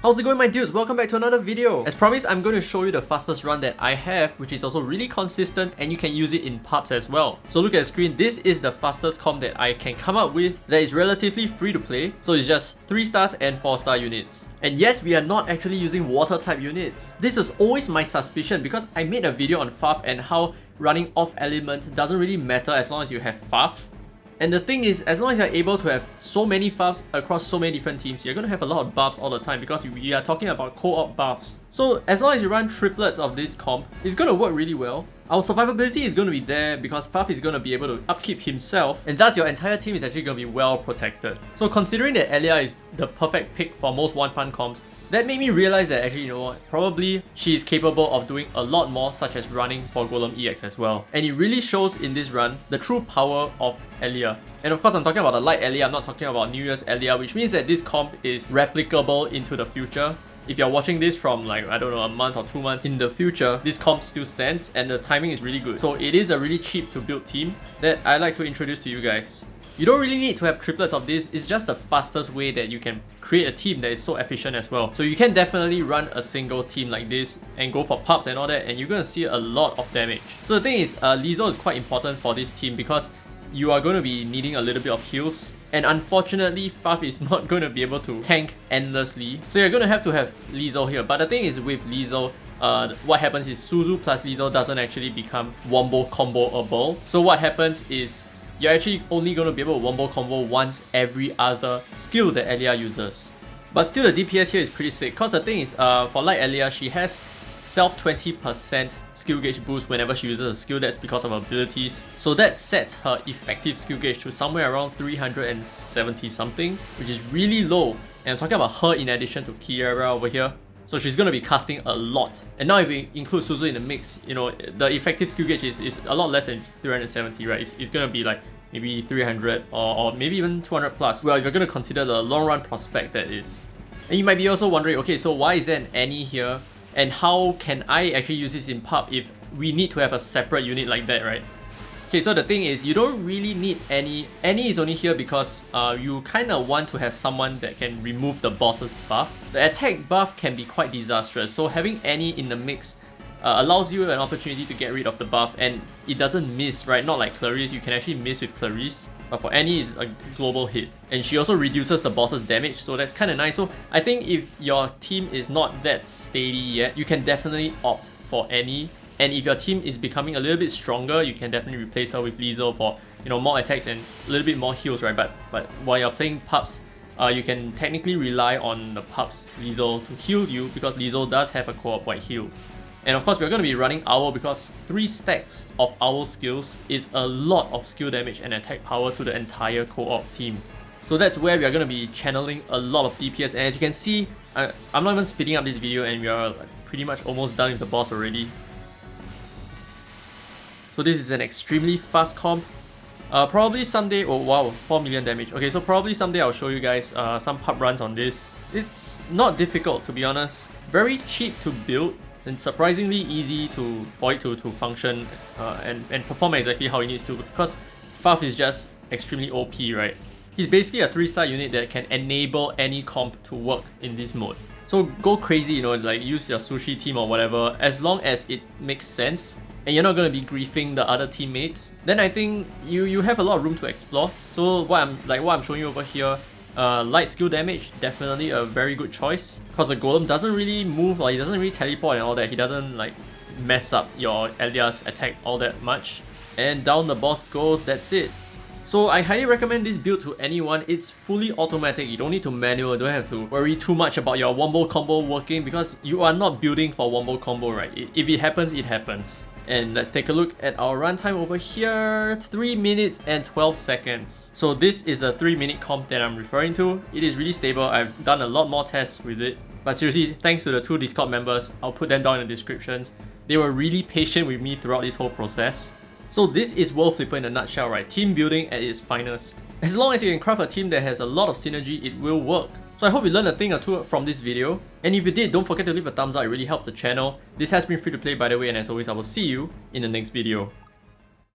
How's it going, my dudes? Welcome back to another video. As promised, I'm going to show you the fastest run that I have, which is also really consistent and you can use it in pubs as well. So look at the screen, this is the fastest comp that I can come up with that is relatively free to play. So it's just 3 stars and 4 star units. And yes, we are not actually using water type units. This was always my suspicion because I made a video on FAF and how running off element doesn't really matter as long as you have FAF. And the thing is, as long as you're able to have so many FAFs across so many different teams, you're going to have a lot of buffs all the time because we are talking about co-op buffs. So as long as you run triplets of this comp, it's going to work really well. Our survivability is going to be there because FAF is going to be able to upkeep himself, and thus your entire team is actually going to be well protected. So considering that Ellya is the perfect pick for most wanpan comps, that made me realize that actually, you know what, probably she is capable of doing a lot more, such as running for Golem EX as well. And it really shows in this run the true power of Ellya. And of course, I'm talking about the light Ellya, I'm not talking about New Year's Ellya, which means that this comp is replicable into the future. If you're watching this from like, I don't know, a month or 2 months in the future, this comp still stands and the timing is really good. So it is a really cheap to build team that I like to introduce to you guys. You don't really need to have triplets of this, it's just the fastest way that you can create a team that is so efficient as well. So you can definitely run a single team like this and go for pubs and all that, and you're going to see a lot of damage. So the thing is, Lizzo is quite important for this team because you are going to be needing a little bit of heals. And unfortunately, FAF is not going to be able to tank endlessly. So you're going to have Lizzo here. But the thing is, with Lizzo, what happens is Suzu plus Lizzo doesn't actually become wombo comboable. So what happens is, you're actually only going to be able to wombo combo once every other skill that Ellya uses. But still, the DPS here is pretty sick, because the thing is, for light Ellya, she has self 20% skill gauge boost whenever she uses a skill. That's because of her abilities. So that sets her effective skill gauge to somewhere around 370 something, which is really low. And I'm talking about her in addition to Kiera over here. So she's going to be casting a lot. And now if we include Suzu in the mix, you know, the effective skill gauge is a lot less than 370, right? It's going to be like maybe 300 or maybe even 200 plus. Well, if you're going to consider the long run prospect that is. And you might be also wondering, okay, so why is there an Annie here? And how can I actually use this in pub if we need to have a separate unit like that, right? Okay, so the thing is, you don't really need Annie. Annie is only here because you kind of want to have someone that can remove the boss's buff. The attack buff can be quite disastrous, so having Annie in the mix allows you an opportunity to get rid of the buff, and it doesn't miss, right? Not like Clarice, you can actually miss with Clarice. But for Annie, it's a global hit. And she also reduces the boss's damage, so that's kind of nice. So I think if your team is not that steady yet, you can definitely opt for Annie. And if your team is becoming a little bit stronger, you can definitely replace her with Lizzo for, you know, more attacks and a little bit more heals, right? But while you're playing pubs, you can technically rely on the pubs Lizzo to heal you because Lizzo does have a co-op white heal. And of course, we're going to be running Owl because 3 stacks of Owl skills is a lot of skill damage and attack power to the entire co-op team. So that's where we are going to be channeling a lot of DPS. And as you can see, I'm not even speeding up this video and we are pretty much almost done with the boss already. So this is an extremely fast comp. Probably someday, oh wow, 4 million damage. Okay, so probably someday I'll show you guys some pub runs on this. It's not difficult, to be honest. Very cheap to build and surprisingly easy for it to function and perform exactly how it needs to, because FAF is just extremely OP, right? He's basically a 3-star unit that can enable any comp to work in this mode. So go crazy, you know, like use your sushi team or whatever, as long as it makes sense and you're not going to be griefing the other teammates, then I think you have a lot of room to explore. So what I'm showing you over here, light skill damage, definitely a very good choice because the Golem doesn't really move, or he doesn't really teleport and all that. He doesn't like mess up your Ellya's attack all that much. And down the boss goes, that's it. So I highly recommend this build to anyone. It's fully automatic, you don't need to manual, you don't have to worry too much about your wombo combo working because you are not building for wombo combo, right? If it happens, it happens. And let's take a look at our runtime over here, 3 minutes and 12 seconds. So this is a 3-minute comp that I'm referring to. It is really stable, I've done a lot more tests with it. But seriously, thanks to the 2 Discord members, I'll put them down in the descriptions. They were really patient with me throughout this whole process. So this is World Flipper in a nutshell, right? Team building at its finest. As long as you can craft a team that has a lot of synergy, it will work. So I hope you learned a thing or two from this video. And if you did, don't forget to leave a thumbs up, it really helps the channel. This has been free to play, by the way, and as always, I will see you in the next video.